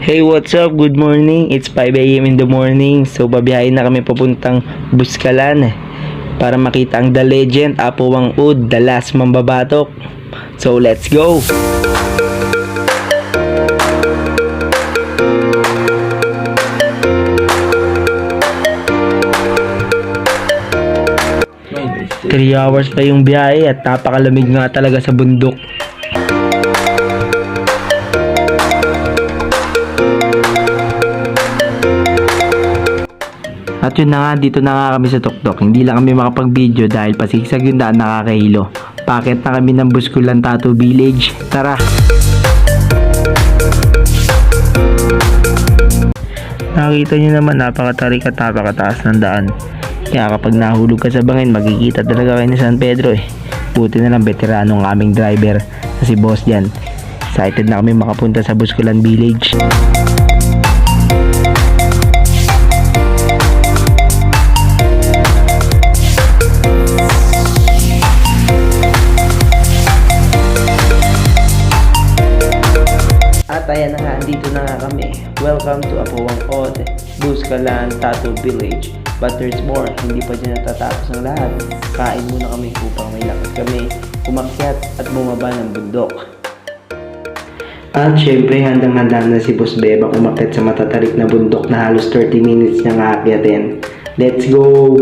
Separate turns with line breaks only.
Hey, what's up? Good morning. It's 5 a.m. in the morning. So, babiyahin na kami papuntang Buskalan para makita ang The Legend, Apo Wang Ud, The Last Mambabatok. So, let's go! Three hours pa yung biyahe at napakalamig nga talaga sa bundok. At yun na nga, dito na nga kami sa tuktok. Hindi lang kami makapag-video dahil pasigsag yung daan, nakakahilo. Paket na kami ng Buskulan Tattoo Village. Tara! Nakita nyo naman, napakatarik at napakataas ng daan. Kaya kapag nahulog ka sa bangin, magkikita talaga kayo ni San Pedro eh. Buti na lang veterano ang aming driver na si Boss dyan. Excited na kami makapunta sa Buskulan Village. At ayan na nga, andito na nga kami. Welcome to Apo Wang Ud, Buskulan Tattoo Village. But there's more, hindi pa dyan natatapos ang lahat. Kain muna kami upang may lakas kami umakyat at bumaba ng bundok. At syempre, handang-handa na si Boss Bebang umakyat sa matatarik na bundok na halos 30 minutes niyang aakyatin. Let's go!